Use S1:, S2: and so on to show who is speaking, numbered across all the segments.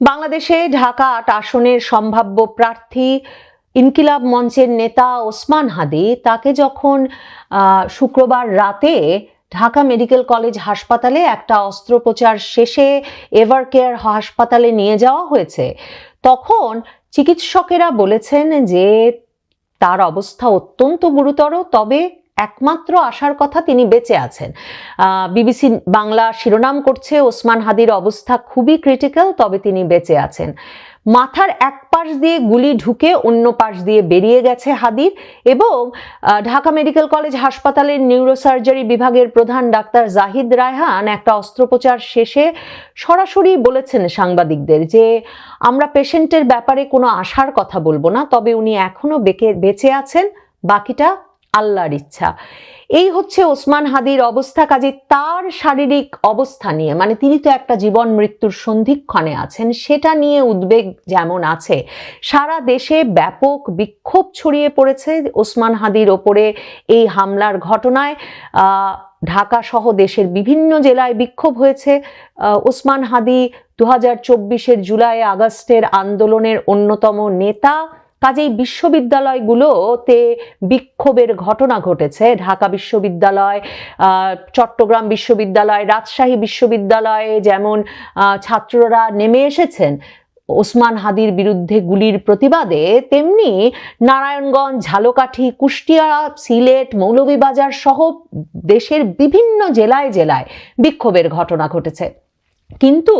S1: বাংলাদেশে ঢাকা ৮ আসনের সম্ভাব্য প্রার্থী ইনকিলাব মঞ্চের নেতা ওসমান হাদি তাকে যখন শুক্রবার রাতে ঢাকা মেডিকেল কলেজ হাসপাতালে একটা অস্ত্রোপচার শেষে এভারকেয়ার হাসপাতালে নিয়ে যাওয়া হয়েছে, তখন চিকিৎসকেরা বলেছেন যে তার অবস্থা অত্যন্ত গুরুতর, তবে একমাত্র আশার কথা তিনি বেঁচে আছেন। বিবিসি বাংলা শিরোনাম করছে ওসমান হাদির অবস্থা খুবই ক্রিটিক্যাল, তবে তিনি বেঁচে আছেন। মাথার এক পাশ দিয়ে গুলি ঢুকে অন্য পাশ দিয়ে বেরিয়ে গেছে হাদির, এবং ঢাকা মেডিকেল কলেজ হাসপাতালের নিউরোসার্জারি বিভাগের প্রধান ডাক্তার জাহিদ রায়হান একটা অস্ত্রোপচার শেষে সরাসরি বলেছেন সাংবাদিকদের যে আমরা পেশেন্টের ব্যাপারে কোনো আশার কথা বলবো না, তবে উনি এখনো বেঁচে আছেন, বাকিটা আল্লাহর ইচ্ছা। এই হচ্ছে ওসমান হাদির অবস্থা। কাজে তার শারীরিক অবস্থা নিয়ে, মানে তিনি তো একটা জীবন মৃত্যুর সন্ধিক্ষণে আছেন, সেটা নিয়ে উদ্বেগ যেমন আছে, সারা দেশে ব্যাপক বিক্ষোভ ছড়িয়ে পড়েছে ওসমান হাদির ওপরে এই হামলার ঘটনায়। ঢাকা সহ দেশের বিভিন্ন জেলায় বিক্ষোভ হয়েছে। ওসমান হাদি 2024-এর জুলাই আগস্টের আন্দোলনের অন্যতম নেতা, কাজেই বিশ্ববিদ্যালয়গুলোতে বিক্ষোভের ঘটনা ঘটেছে। ঢাকা বিশ্ববিদ্যালয়, চট্টগ্রাম বিশ্ববিদ্যালয়, রাজশাহী বিশ্ববিদ্যালয়ে যেমন ছাত্ররা নেমে এসেছেন ওসমান হাদির বিরুদ্ধে গুলির প্রতিবাদে, তেমনি নারায়ণগঞ্জ, ঝালকাঠি, কুষ্টিয়া, সিলেট, মৌলভীবাজার সহ দেশের বিভিন্ন জেলায় জেলায় বিক্ষোভের ঘটনা ঘটেছে। কিন্তু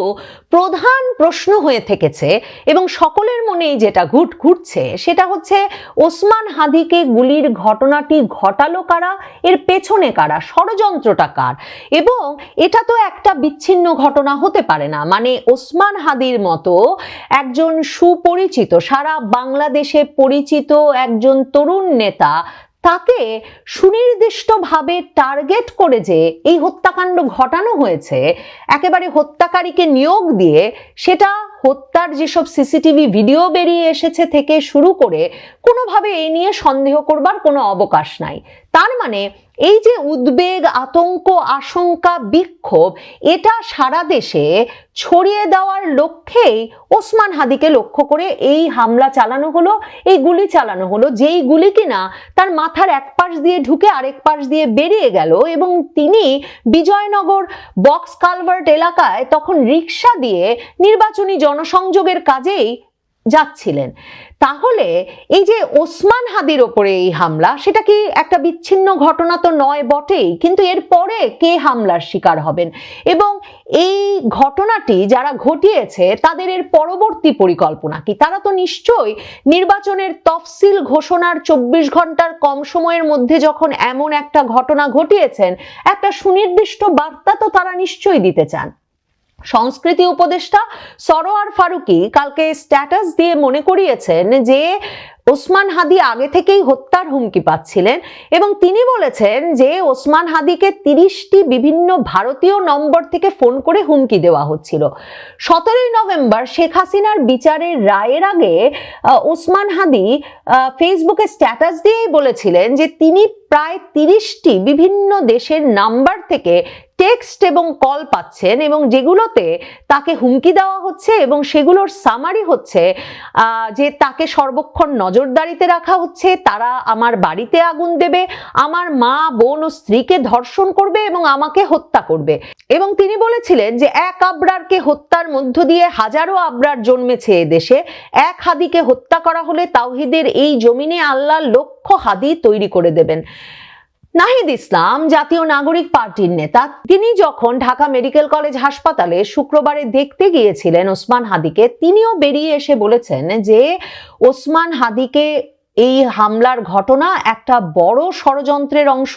S1: প্রধান প্রশ্ন হয়ে থেকেছে এবং সকলের মনেই যেটা ঘুরছে সেটা হচ্ছে ওসমান হাদিকে গুলির ঘটনাটি ঘটালো কারা, এর পেছনে কারা, ষড়যন্ত্রটা কার। এবং এটা তো একটা বিচ্ছিন্ন ঘটনা হতে পারে না, মানে ওসমান হাদির মতো একজন সুপরিচিত, সারা বাংলাদেশে পরিচিত একজন তরুণ নেতা, তাকে সুনির্দিষ্টভাবে টার্গেট করে যে এই হত্যাকাণ্ড ঘটানো হয়েছে, একেবারে হত্যাকারীকে নিয়োগ দিয়ে, সেটা হত্যার যেসব সিসিটিভি ভিডিও বেরিয়ে এসেছে থেকে শুরু করে কোনোভাবে এই নিয়ে সন্দেহ করবার কোনো অবকাশ নাই। তার মানে এই যে উদ্বেগ, আতঙ্ক, আশঙ্কা, বিক্ষোভ, এটা সারা দেশে ছড়িয়ে দেওয়ার লক্ষ্যেই ওসমান হাদিকে লক্ষ্য করে এই হামলা চালানো হলো, এই গুলি চালানো হলো, যেই গুলি কিনা তার মাথার এক পাশ দিয়ে ঢুকে আরেক পাশ দিয়ে বেরিয়ে গেল। এবং তিনি বিজয়নগর বক্স কালভার্ট এলাকায় তখন রিক্সা দিয়ে নির্বাচনী জনসংযোগের কাজেই যাচ্ছিলেন। তাহলে এই যে ওসমান হাদির ওপরে এই হামলা, সেটা কি একটা বিচ্ছিন্ন ঘটনা তো নয় বটেই, কিন্তু এর পরে কে হামলার শিকার হবেন এবং এই ঘটনাটি যারা ঘটিয়েছে তাদের এর পরবর্তী পরিকল্পনা কি? তারা তো নিশ্চয়ই নির্বাচনের তফসিল ঘোষণার 24 ঘন্টার কম সময়ের মধ্যে যখন এমন একটা ঘটনা ঘটিয়েছেন, একটা সুনির্দিষ্ট বার্তা তো তারা নিশ্চয়ই দিতে চান। সংস্কৃতি উপদেষ্টা সরোয়ার ফারুকী কালকে স্ট্যাটাস দিয়ে মনে করিয়েছেন যে ওসমান হাদি আগে থেকেই হত্যার হুমকি পাচ্ছিলেন, এবং তিনি বলেছেন যে ওসমান হাদিকে 30টি বিভিন্ন ভারতীয় নম্বর থেকে ফোন করে হুমকি দেওয়া হচ্ছিল। 17ই নভেম্বর শেখ হাসিনার বিচারের রায়ের আগে ওসমান হাদি ফেসবুকে স্ট্যাটাস দিয়েই বলেছিলেন যে তিনি প্রায় 30টি বিভিন্ন দেশের নাম্বার থেকে টেক্সট এবং কল পাচ্ছেন, এবং যেগুলোতে তাকে হুমকি দেওয়া হচ্ছে এবং সেগুলোর সামারি হচ্ছে যে তাকে সর্বক্ষণ নজরদারিতে রাখা হচ্ছে, তারা আমার বাড়িতে আগুন দেবে, আমার মা, বোন ও স্ত্রীকে ধর্ষণ করবে এবং আমাকে হত্যা করবে। এবং তিনি বলেছিলেন যে এক আবরারকে হত্যার মধ্য দিয়ে হাজারো আবরার জন্মেছে এদেশে, এক হাদিকে হত্যা করা হলে তাওহীদের এই জমিনে আল্লাহ লক্ষ হাদি তৈরি করে দেবেন। নাহিদ ইসলাম জাতীয় নাগরিক পার্টির নেতা, তিনি যখন ঢাকা মেডিকেল কলেজ হাসপাতালে শুক্রবারে দেখতে গিয়েছিলেন ওসমান হাদিকে, তিনিও বেরিয়ে এসে বলেছেন যে ওসমান হাদিকে এই হামলার ঘটনা একটা বড় ষড়যন্ত্রের অংশ,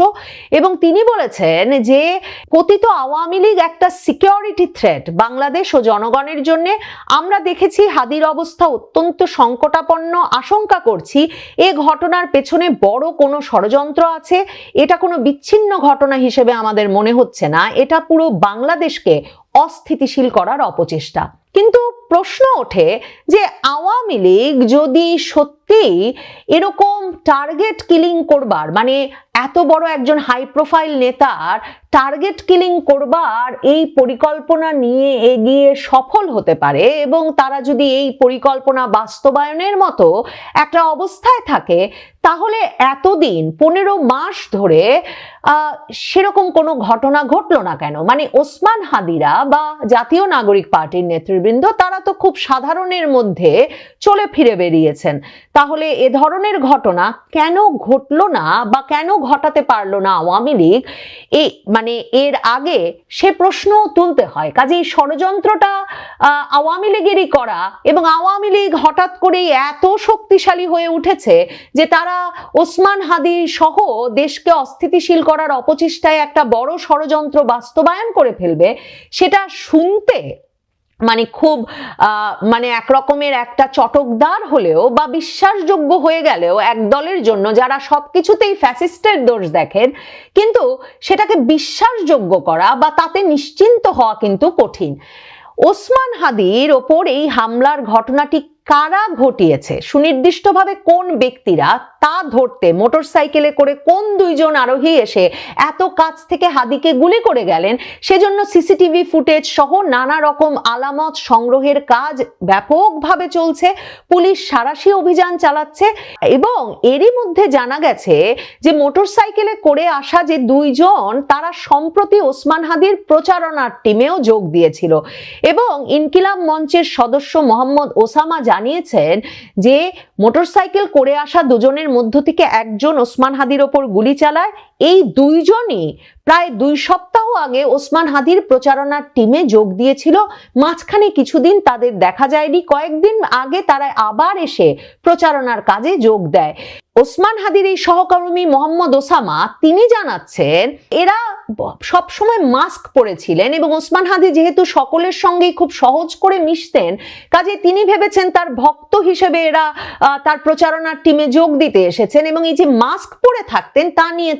S1: এবং তিনি বলেছেন যে কথিত আওয়ামী লীগ একটা সিকিউরিটি থ্রেট বাংলাদেশ ও জনগণের জন্য। আমরা দেখেছি হাদির অবস্থা অত্যন্ত সংকটাপন্ন, আশঙ্কা করছি এ ঘটনার পেছনে বড় কোনো ষড়যন্ত্র আছে। এটা কোনো বিচ্ছিন্ন ঘটনা হিসেবে আমাদের মনে হচ্ছে না, এটা পুরো বাংলাদেশকে অস্থিতিশীল করার অপচেষ্টা। কিন্তু প্রশ্ন ওঠে যে আওয়ামী লীগ যদি সত্যি এরকম টার্গেট কিলিং করবার, মানে এত বড় একজন হাই প্রোফাইল নেতার টার্গেট কিলিং করবার এই পরিকল্পনা নিয়ে এগিয়ে সফল হতে পারে, এবং তারা যদি এই পরিকল্পনা বাস্তবায়নের মতো একটা অবস্থায় থাকে, তাহলে এতদিন 15 মাস ধরে সেরকম কোনো ঘটনা ঘটলো না কেন? মানে ওসমান হাদিরা বা জাতীয় নাগরিক পার্টির নেতৃবৃন্দ তারা তো খুব সাধারণের মধ্যে চলে ফিরে বেরিয়েছেন, তাহলে এ ধরনের ঘটনা কেন ঘটলো না বা কেন ঘটাতে পারলো না আওয়ামী লীগ, মানে এর আগে সে প্রশ্ন তুলতে হয়। কাজেই ষড়যন্ত্রটা আওয়ামী লীগেরই করা, এবং আওয়ামী লীগ হঠাৎ করেই এত শক্তিশালী হয়ে উঠেছে যে তারা ওসমান হাদি সহ দেশকে অস্থিতিশীল করার অপচেষ্টায় একটা বড় ষড়যন্ত্র বাস্তবায়ন করে ফেলবে, সেটা শুনতে মানে খুব মানে একরকমের একটা চটকদার হলেও বা বিশ্বাসযোগ্য হয়ে গেলেও এক দলের জন্য যারা সবকিছুতেই ফ্যাসিস্টের দোষ দেখেন, কিন্তু সেটাকে বিশ্বাসযোগ্য করা বা তাতে নিশ্চিন্ত হওয়া কিন্তু কঠিন। ওসমান হাদির ওপর এই হামলার ঘটনাটি কারা ঘটিয়েছে, সুনির্দিষ্টভাবে কোন ব্যক্তিরা, তা ধরতে মোটরসাইকেলে করে কোন 2 জন আরোহী এসে এত কাছ থেকে হাদিকে গুলি করে গেলেন, সেজন্য সিসিটিভি ফুটেজ সহ নানা রকম আলামত সংগ্রহের কাজ ব্যাপকভাবে চলছে। পুলিশ সাঁড়াশি অভিযান চালাচ্ছে, এবং এরই মধ্যে জানা গেছে যে মোটরসাইকেলে করে আসা যে 2 জন তারা সম্প্রতি ওসমান হাদির প্রচারণার টিমেও যোগ দিয়েছিল, এবং ইনকিলাব মঞ্চের সদস্য মোহাম্মদ ওসামা জানিয়েছেন যে মোটরসাইকেল করে আসা 2 জনের মধ্য থেকে একজন ওসমান হাদির ওপর গুলি চালায়। এই 2 জনই প্রায় 2 সপ্তাহ আগে ওসমান হাদির প্রচারণার টিমে যোগ দিয়েছিল। মাঝখানে কিছুদিন তাদের দেখা যায়নি, কয়েকদিন আগে তারা আবার এসে প্রচারণার কাজে যোগ দেয়। ওসমান হাদির এই সহকর্মী মোহাম্মদ ওসামা তিনি জানাচ্ছেন এরা সবসময় মাস্ক পরেছিলেন, এবং ওসমান হাদি যেহেতু সকলের সঙ্গেই খুব সহজ করে মিশতেন, কাজে তিনি ভেবেছেন তার ভক্ত হিসেবে এরা তার প্রচারণার টিমে যোগ দিতে এসেছেন, এবং এই যে মাস্ক পরে থাকতেন তা নিয়ে